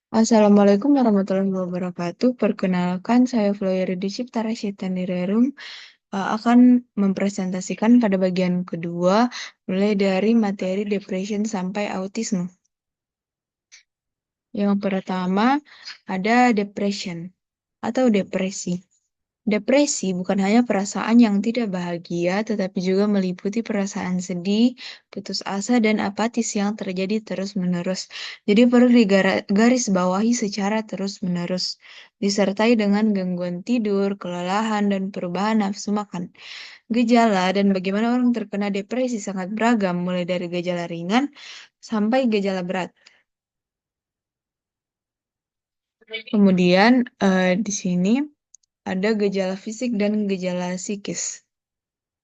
Assalamualaikum warahmatullahi wabarakatuh. Perkenalkan, saya Floyeri Dicipta Rasyitandirerum akan mempresentasikan pada bagian kedua, mulai dari materi depression sampai autisme. Yang pertama ada depression atau depresi. Depresi bukan hanya perasaan yang tidak bahagia, tetapi juga meliputi perasaan sedih, putus asa, dan apatis yang terjadi terus-menerus. Jadi perlu digaris bawahi secara terus-menerus, disertai dengan gangguan tidur, kelelahan, dan perubahan nafsu makan. Gejala dan bagaimana orang terkena depresi sangat beragam, mulai dari gejala ringan sampai gejala berat. Kemudian di sini ada gejala fisik dan gejala psikis.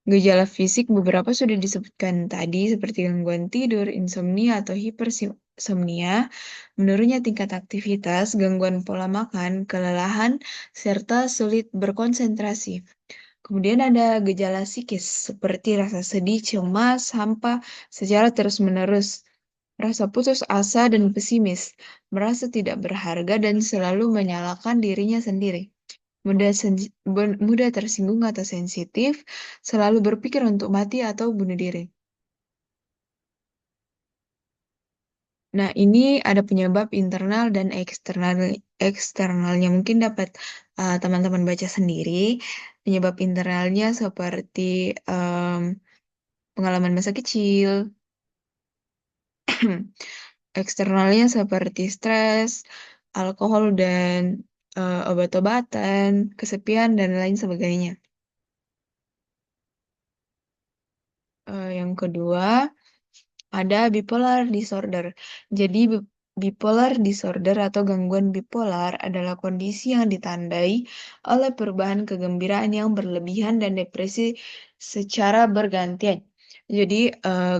Gejala fisik beberapa sudah disebutkan tadi, seperti gangguan tidur, insomnia, atau hipersomnia, menurunnya tingkat aktivitas, gangguan pola makan, kelelahan, serta sulit berkonsentrasi. Kemudian ada gejala psikis, seperti rasa sedih, cemas, hampa secara terus-menerus, rasa putus asa dan pesimis, merasa tidak berharga dan selalu menyalahkan dirinya sendiri, mudah tersinggung atau sensitif, selalu berpikir untuk mati atau bunuh diri. Nah, ini ada penyebab internal dan eksternalnya. Mungkin dapat teman-teman baca sendiri. Penyebab internalnya seperti pengalaman masa kecil, eksternalnya seperti stres, alkohol dan obat-obatan, kesepian, dan lain sebagainya. Yang kedua, ada bipolar disorder. Jadi, bipolar disorder atau gangguan bipolar adalah kondisi yang ditandai oleh perubahan kegembiraan yang berlebihan dan depresi secara bergantian. Jadi,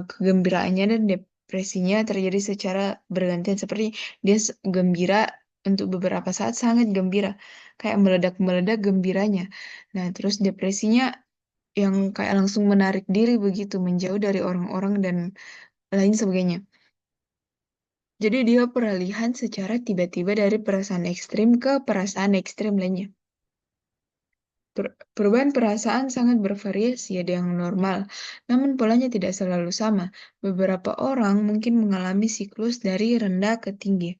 kegembiraannya dan depresinya terjadi secara bergantian. Seperti dia gembira untuk beberapa saat sangat gembira, kayak meledak-meledak gembiranya. Nah, terus depresinya yang kayak langsung menarik diri begitu, menjauh dari orang-orang dan lain sebagainya. Jadi dia peralihan secara tiba-tiba dari perasaan ekstrim ke perasaan ekstrim lainnya. Perubahan perasaan sangat bervariasi, ada yang normal, namun polanya tidak selalu sama. Beberapa orang mungkin mengalami siklus dari rendah ke tinggi.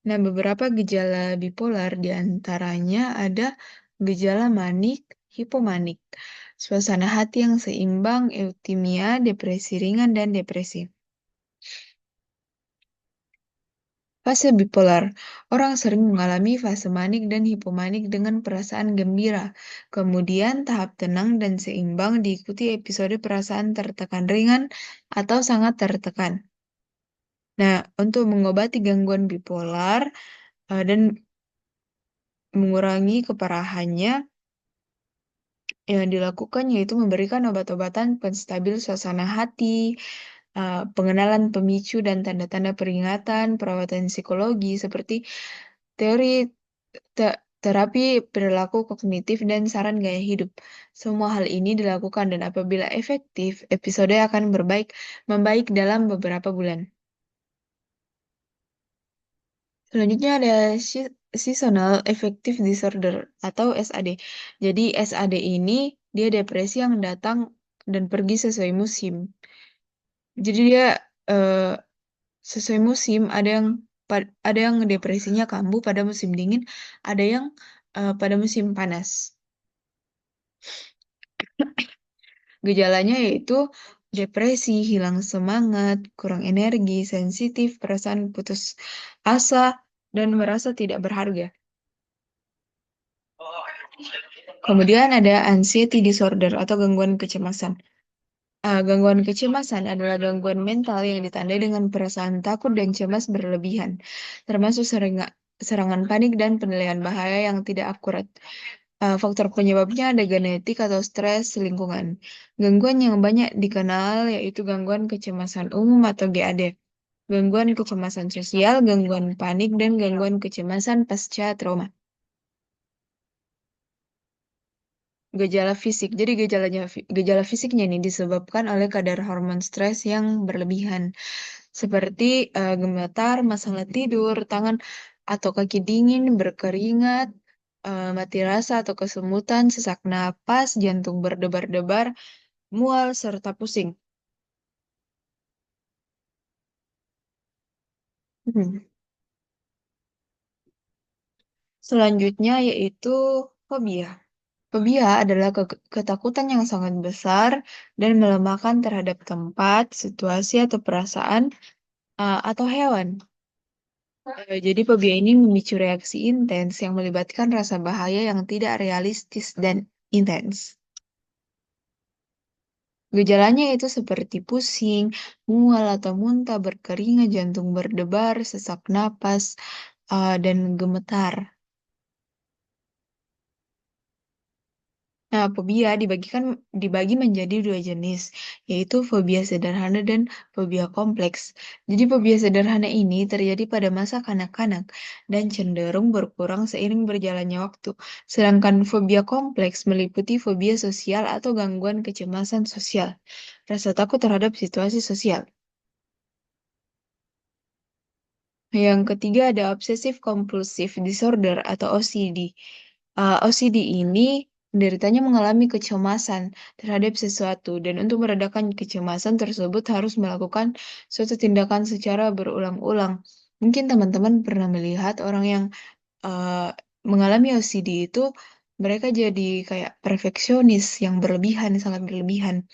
Nah, beberapa gejala bipolar diantaranya ada gejala manik, hipomanik, suasana hati yang seimbang, eutimia, depresi ringan, dan depresi. Fase bipolar. Orang sering mengalami fase manik dan hipomanik dengan perasaan gembira. Kemudian tahap tenang dan seimbang diikuti episode perasaan tertekan ringan atau sangat tertekan. Nah, untuk mengobati gangguan bipolar dan mengurangi keparahannya, yang dilakukan yaitu memberikan obat-obatan penstabil suasana hati, pengenalan pemicu dan tanda-tanda peringatan, perawatan psikologi seperti teori terapi perilaku kognitif dan saran gaya hidup. Semua hal ini dilakukan dan apabila efektif, episode akan membaik dalam beberapa bulan. Selanjutnya ada Seasonal Affective Disorder atau SAD. Jadi SAD ini dia depresi yang datang dan pergi sesuai musim. Jadi dia sesuai musim, ada yang depresinya kambuh pada musim dingin, ada yang pada musim panas. Gejalanya yaitu depresi, hilang semangat, kurang energi, sensitif, perasaan putus asa, dan merasa tidak berharga. Kemudian ada anxiety disorder atau gangguan kecemasan. Gangguan kecemasan adalah gangguan mental yang ditandai dengan perasaan takut dan cemas berlebihan, termasuk serangan panik dan penilaian bahaya yang tidak akurat. Faktor penyebabnya ada genetik atau stres lingkungan. Gangguan yang banyak dikenal yaitu gangguan kecemasan umum atau GAD, gangguan kecemasan sosial, gangguan panik, dan gangguan kecemasan pasca trauma. Gejala fisik. Jadi gejala fisiknya ini disebabkan oleh kadar hormon stres yang berlebihan. seperti gemetar, masalah tidur, tangan atau kaki dingin, berkeringat, mati rasa atau kesemutan, sesak napas, jantung berdebar-debar, mual, serta pusing. Hmm. Selanjutnya yaitu fobia. Fobia adalah ketakutan yang sangat besar dan melemahkan terhadap tempat, situasi, atau perasaan atau hewan. Jadi fobia ini memicu reaksi intens yang melibatkan rasa bahaya yang tidak realistis dan intens. Gejalanya itu seperti pusing, mual atau muntah, berkeringat, jantung berdebar, sesak napas, dan gemetar. Nah, fobia dibagi menjadi dua jenis, yaitu fobia sederhana dan fobia kompleks. Jadi fobia sederhana ini terjadi pada masa kanak-kanak dan cenderung berkurang seiring berjalannya waktu. Sedangkan fobia kompleks meliputi fobia sosial atau gangguan kecemasan sosial, rasa takut terhadap situasi sosial. Yang ketiga ada obsessive compulsive disorder atau OCD. OCD ini penderitanya mengalami kecemasan terhadap sesuatu dan untuk meredakan kecemasan tersebut harus melakukan suatu tindakan secara berulang-ulang. Mungkin teman-teman pernah melihat orang yang uh, mengalami OCD itu mereka jadi kayak perfeksionis yang berlebihan, sangat berlebihan.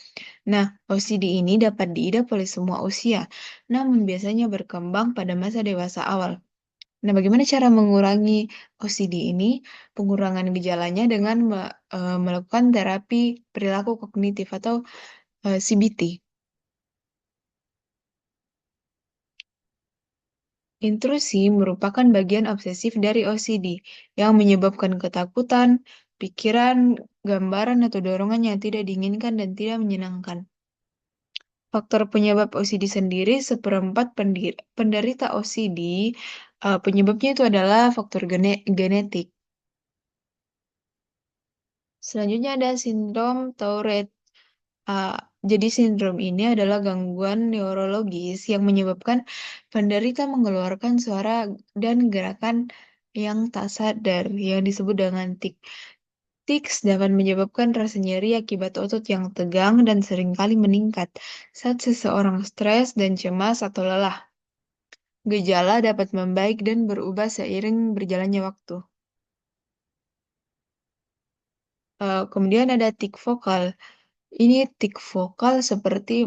Nah, OCD ini dapat diidap oleh semua usia, namun biasanya berkembang pada masa dewasa awal. Nah, bagaimana cara mengurangi OCD ini? Pengurangan gejalanya dengan melakukan terapi perilaku kognitif atau CBT. Intrusi merupakan bagian obsesif dari OCD yang menyebabkan ketakutan, pikiran, gambaran, atau dorongan yang tidak diinginkan dan tidak menyenangkan. Faktor penyebab OCD sendiri, seperempat penderita OCD, penyebabnya itu adalah faktor genetik. Selanjutnya ada sindrom Tourette. Uh, jadi sindrom ini adalah gangguan neurologis yang menyebabkan penderita mengeluarkan suara dan gerakan yang tak sadar yang disebut dengan tik. Tics dapat menyebabkan rasa nyeri akibat otot yang tegang dan seringkali meningkat saat seseorang stres dan cemas atau lelah. Gejala dapat membaik dan berubah seiring berjalannya waktu. Kemudian ada tik vokal. Ini tik vokal seperti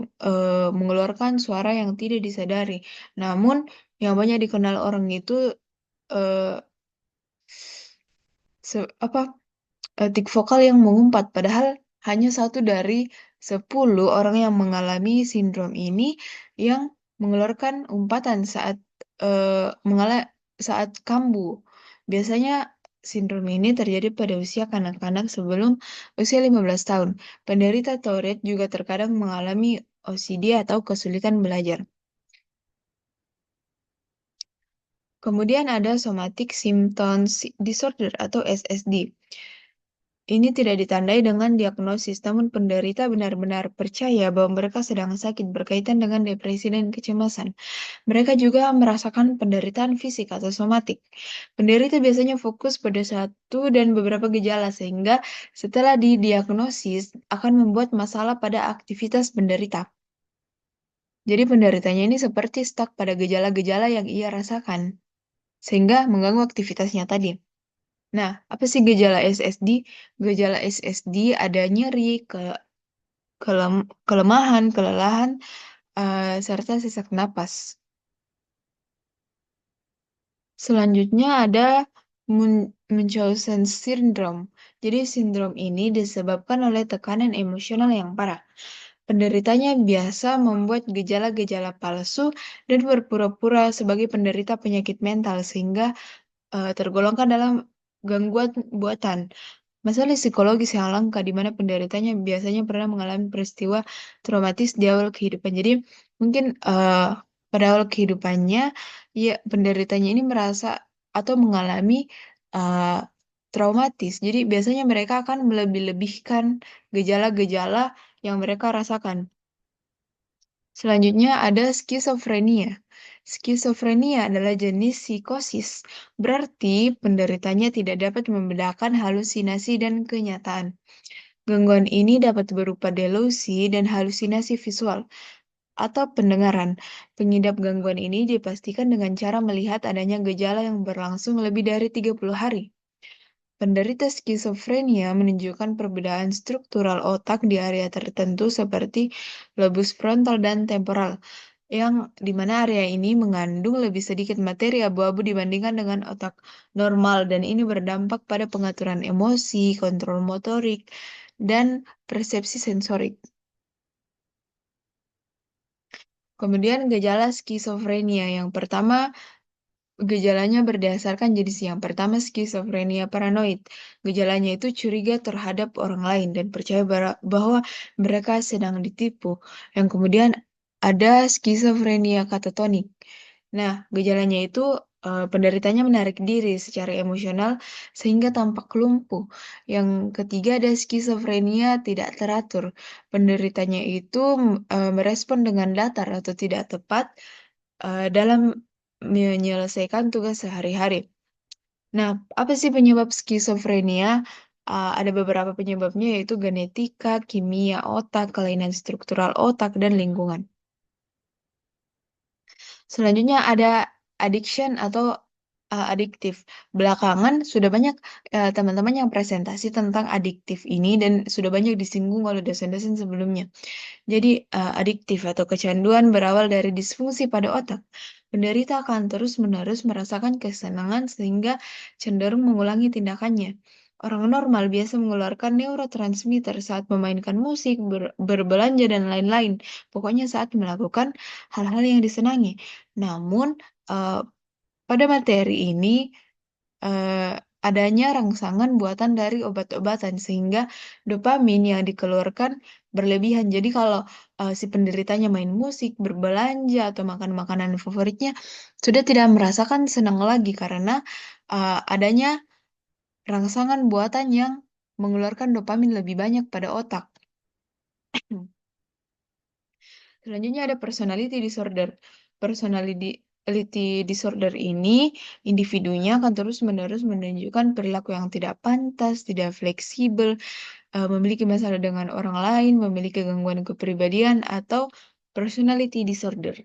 mengeluarkan suara yang tidak disadari. Namun yang banyak dikenal orang itu eh, apa tik vokal yang mengumpat. Padahal hanya 1 dari 10 orang yang mengalami sindrom ini yang mengeluarkan umpatan saat saat kambuh. Biasanya sindrom ini terjadi pada usia kanak-kanak sebelum usia 15 tahun. Penderita Tourette juga terkadang mengalami OCD atau kesulitan belajar. Kemudian ada Somatic Symptoms Disorder atau SSD. Ini tidak ditandai dengan diagnosis, namun penderita benar-benar percaya bahwa mereka sedang sakit berkaitan dengan depresi dan kecemasan. Mereka juga merasakan penderitaan fisik atau somatik. Penderita biasanya fokus pada satu dan beberapa gejala, sehingga setelah didiagnosis akan membuat masalah pada aktivitas penderita. Jadi penderitanya ini seperti stuck pada gejala-gejala yang ia rasakan, sehingga mengganggu aktivitasnya tadi. Nah, apa sih gejala SSD? Gejala SSD ada nyeri, kelemahan, kelelahan, serta sesak napas. Selanjutnya ada Munchausen syndrome. Jadi sindrom ini disebabkan oleh tekanan emosional yang parah. Penderitanya biasa membuat gejala-gejala palsu dan berpura-pura sebagai penderita penyakit mental sehingga tergolongkan dalam gangguan buatan. Masalah psikologis yang langka di mana penderitanya biasanya pernah mengalami peristiwa traumatis di awal kehidupan. Jadi mungkin pada awal kehidupannya ya penderitanya ini merasa atau mengalami uh, traumatis. Jadi biasanya mereka akan melebih-lebihkan gejala-gejala yang mereka rasakan. Selanjutnya ada skizofrenia. Skizofrenia adalah jenis psikosis, berarti penderitanya tidak dapat membedakan halusinasi dan kenyataan. Gangguan ini dapat berupa delusi dan halusinasi visual atau pendengaran. Pengidap gangguan ini dipastikan dengan cara melihat adanya gejala yang berlangsung lebih dari 30 hari. Penderita skizofrenia menunjukkan perbedaan struktural otak di area tertentu seperti lobus frontal dan temporal, yang di mana area ini mengandung lebih sedikit materi abu-abu dibandingkan dengan otak normal, dan ini berdampak pada pengaturan emosi, kontrol motorik, dan persepsi sensorik. Kemudian gejala skizofrenia yang pertama, gejalanya berdasarkan jenis. Yang pertama, skizofrenia paranoid. Gejalanya itu curiga terhadap orang lain dan percaya bahwa mereka sedang ditipu. Yang kemudian ada skizofrenia katatonik. Nah, gejalanya itu penderitanya menarik diri secara emosional sehingga tampak lumpuh. Yang ketiga ada skizofrenia tidak teratur. Penderitanya itu merespon dengan datar atau tidak tepat dalam menyelesaikan tugas sehari-hari. Nah, apa sih penyebab skizofrenia? Ada beberapa penyebabnya yaitu genetika, kimia otak, kelainan struktural otak, dan lingkungan. Selanjutnya ada addiction atau adiktif. Belakangan sudah banyak teman-teman yang presentasi tentang adiktif ini dan sudah banyak disinggung oleh dosen-dosen sebelumnya. Jadi, adiktif atau kecanduan berawal dari disfungsi pada otak. Penderita akan terus-menerus merasakan kesenangan sehingga cenderung mengulangi tindakannya. Orang normal biasa mengeluarkan neurotransmitter saat memainkan musik, berbelanja, dan lain-lain. Pokoknya saat melakukan hal-hal yang disenangi. Namun, eee, pada materi ini Eee, adanya rangsangan buatan dari obat-obatan sehingga dopamin yang dikeluarkan berlebihan. Jadi kalau, si penderitanya main musik, berbelanja, atau makan makanan favoritnya, sudah tidak merasakan senang lagi karena, adanya rangsangan buatan yang mengeluarkan dopamin lebih banyak pada otak. Selanjutnya ada personality disorder. Personality disorder ini, individunya akan terus-menerus menunjukkan perilaku yang tidak pantas, tidak fleksibel, memiliki masalah dengan orang lain, memiliki gangguan kepribadian, atau personality disorder.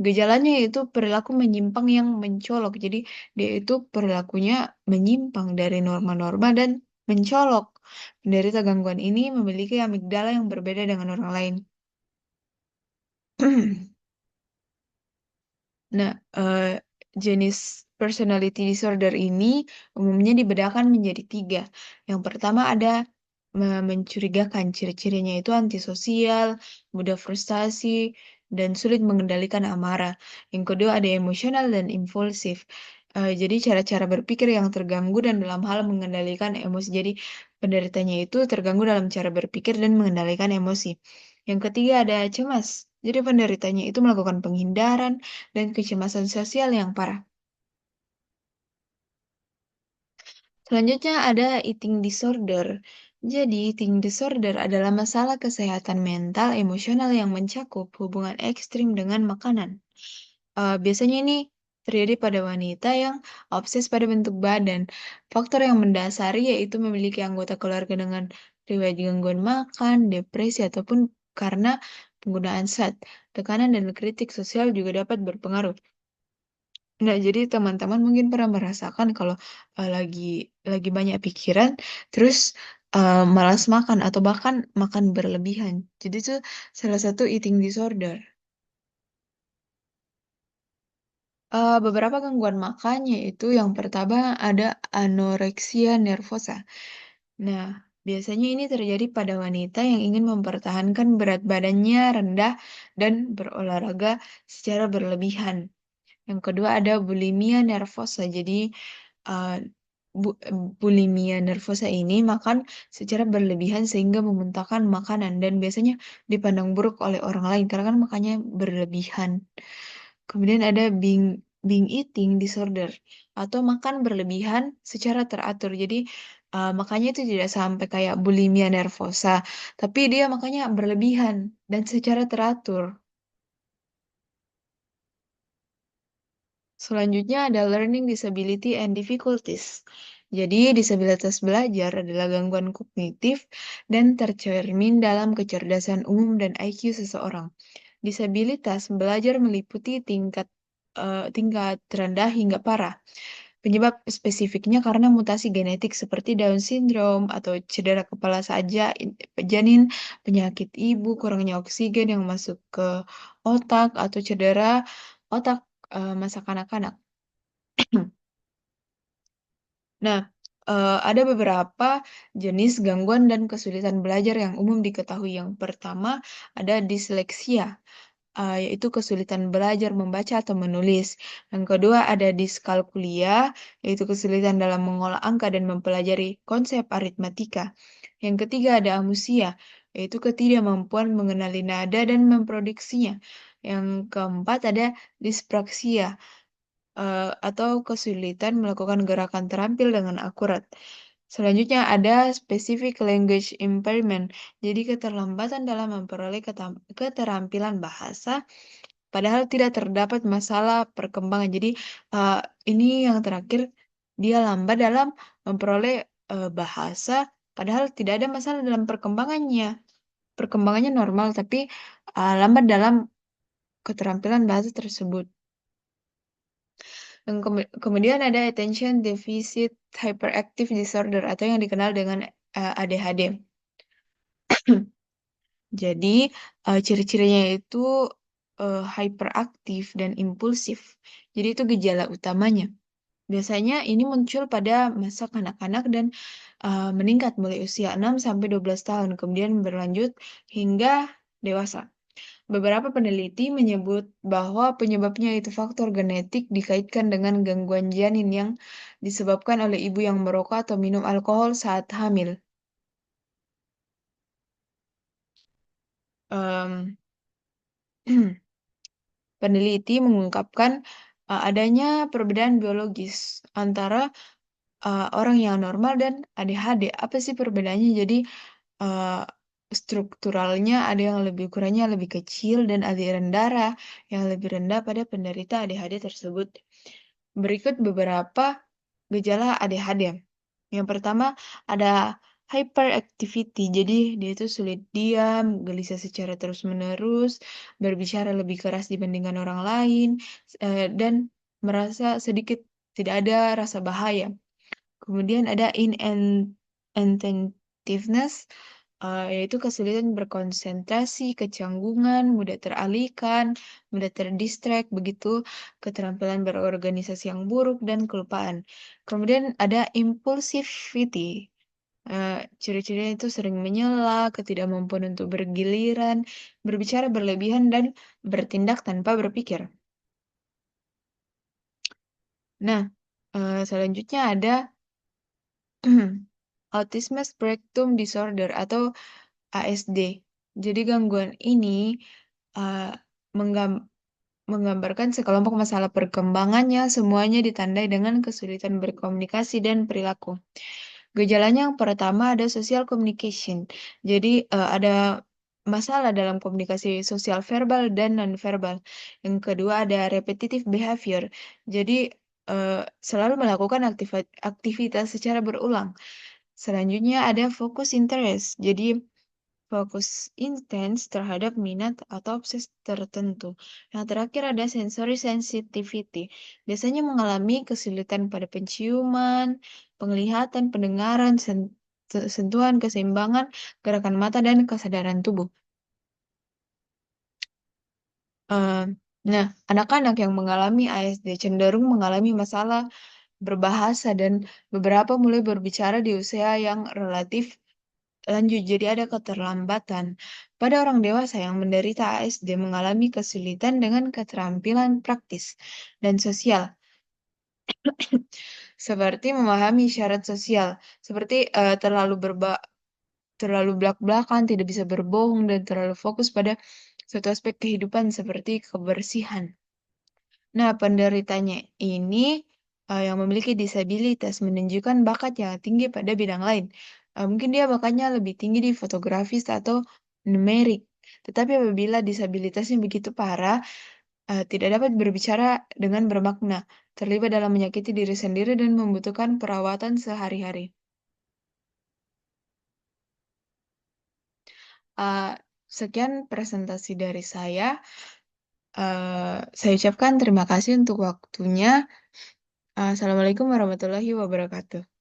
Gejalanya yaitu perilaku menyimpang yang mencolok. Jadi, dia itu perilakunya menyimpang dari norma-norma dan mencolok. Penderita gangguan ini memiliki amigdala yang berbeda dengan orang lain. Nah, jenis personality disorder ini umumnya dibedakan menjadi 3. Yang pertama ada mencurigakan, ciri-cirinya itu antisosial, mudah frustasi, dan sulit mengendalikan amarah. Yang kedua ada emosional dan impulsif. Jadi cara-cara berpikir yang terganggu dan dalam hal mengendalikan emosi. Jadi penderitanya itu terganggu dalam cara berpikir dan mengendalikan emosi. Yang ketiga ada cemas. Jadi penderitanya itu melakukan penghindaran dan kecemasan sosial yang parah. Selanjutnya ada eating disorder. Jadi, eating disorder adalah masalah kesehatan mental emosional yang mencakup hubungan ekstrim dengan makanan. Biasanya ini terjadi pada wanita yang obses pada bentuk badan. Faktor yang mendasari yaitu memiliki anggota keluarga dengan riwayat gangguan makan, depresi, ataupun karena penggunaan zat. Tekanan dan kritik sosial juga dapat berpengaruh. Nah, jadi teman-teman mungkin pernah merasakan kalau, lagi banyak pikiran, terus, malas makan atau bahkan makan berlebihan. Jadi itu salah satu eating disorder. Beberapa gangguan makan yaitu yang pertama ada anoreksia nervosa. Nah, biasanya ini terjadi pada wanita yang ingin mempertahankan berat badannya rendah dan berolahraga secara berlebihan. Yang kedua ada bulimia nervosa. Jadi, eee, bulimia nervosa ini makan secara berlebihan sehingga memuntahkan makanan dan biasanya dipandang buruk oleh orang lain karena kan makannya berlebihan. Kemudian ada binge eating disorder atau makan berlebihan secara teratur. Jadi, makannya itu tidak sampai kayak bulimia nervosa, tapi dia makannya berlebihan dan secara teratur. Selanjutnya ada learning disability and difficulties. Jadi, disabilitas belajar adalah gangguan kognitif dan tercermin dalam kecerdasan umum dan IQ seseorang. Disabilitas belajar meliputi tingkat rendah hingga parah. Penyebab spesifiknya karena mutasi genetik seperti Down syndrome atau cedera kepala janin, penyakit ibu, kurangnya oksigen yang masuk ke otak, atau cedera otak masa kanak-kanak. Nah, ada beberapa jenis gangguan dan kesulitan belajar yang umum diketahui. Yang pertama ada disleksia, yaitu kesulitan belajar membaca atau menulis. Yang kedua ada diskalkulia, yaitu kesulitan dalam mengolah angka dan mempelajari konsep aritmatika. Yang ketiga ada amusia, yaitu ketidakmampuan mengenali nada dan memprediksinya. Yang keempat ada dispraksia, atau kesulitan melakukan gerakan terampil dengan akurat. Selanjutnya ada specific language impairment, jadi keterlambatan dalam memperoleh keterampilan bahasa, padahal tidak terdapat masalah perkembangan. Jadi ini yang terakhir, dia lambat dalam memperoleh bahasa, padahal tidak ada masalah dalam perkembangannya. Perkembangannya normal, tapi lambat dalam keterampilan bahasa tersebut. Dan kemudian ada attention deficit hyperactive disorder atau yang dikenal dengan ADHD. Jadi ciri-cirinya itu hyperaktif dan impulsif. Jadi itu gejala utamanya. Biasanya ini muncul pada masa kanak-kanak dan meningkat mulai usia 6 sampai 12 tahun, kemudian berlanjut hingga dewasa. Beberapa peneliti menyebut bahwa penyebabnya itu faktor genetik dikaitkan dengan gangguan janin yang disebabkan oleh ibu yang merokok atau minum alkohol saat hamil. Em, Peneliti mengungkapkan adanya perbedaan biologis antara orang yang normal dan ADHD. Apa sih perbedaannya? Jadi uh, strukturalnya ada yang lebih ukurannya lebih kecil dan aliran darah yang lebih rendah pada penderita ADHD tersebut. Berikut beberapa gejala ADHD. Yang pertama ada hyperactivity. Jadi dia itu sulit diam, gelisah secara terus-menerus, berbicara lebih keras dibandingkan orang lain, dan merasa sedikit tidak ada rasa bahaya. Kemudian ada inattentiveness, yaitu kesulitan berkonsentrasi, kecanggungan, mudah teralihkan, mudah terdistract, begitu keterampilan berorganisasi yang buruk dan kelupaan. Kemudian ada impulsivity. Ciri-cirinya itu sering menyela, ketidakmampuan untuk bergiliran, berbicara berlebihan, dan bertindak tanpa berpikir. Nah, selanjutnya ada Autism Spectrum Disorder atau ASD. Jadi gangguan ini uh, menggambarkan sekelompok masalah perkembangannya, semuanya ditandai dengan kesulitan berkomunikasi dan perilaku. Gejalanya yang pertama ada social communication. Jadi ada masalah dalam komunikasi sosial verbal dan non-verbal. Yang kedua ada repetitive behavior. Jadi selalu melakukan aktivitas secara berulang. Selanjutnya ada focus interest. Jadi fokus intens terhadap minat atau obses tertentu. Yang terakhir ada sensory sensitivity. Biasanya mengalami kesulitan pada penciuman, penglihatan, pendengaran, sentuhan, keseimbangan, gerakan mata, dan kesadaran tubuh. Nah, anak-anak yang mengalami ASD cenderung mengalami masalah berbahasa dan beberapa mulai berbicara di usia yang relatif lanjut, jadi ada keterlambatan. Pada orang dewasa yang menderita ASD mengalami kesulitan dengan keterampilan praktis dan sosial, seperti memahami syarat sosial, seperti terlalu belak-belakan, tidak bisa berbohong, dan terlalu fokus pada suatu aspek kehidupan seperti kebersihan. Nah, penderitanya ini yang memiliki disabilitas menunjukkan bakat yang tinggi pada bidang lain. Mungkin dia bakatnya lebih tinggi di fotografis atau numerik. Tetapi apabila disabilitasnya begitu parah, tidak dapat berbicara dengan bermakna, terlibat dalam menyakiti diri sendiri dan membutuhkan perawatan sehari-hari. Eh, Sekian presentasi dari saya. Saya ucapkan terima kasih untuk waktunya. Assalamualaikum warahmatullahi wabarakatuh.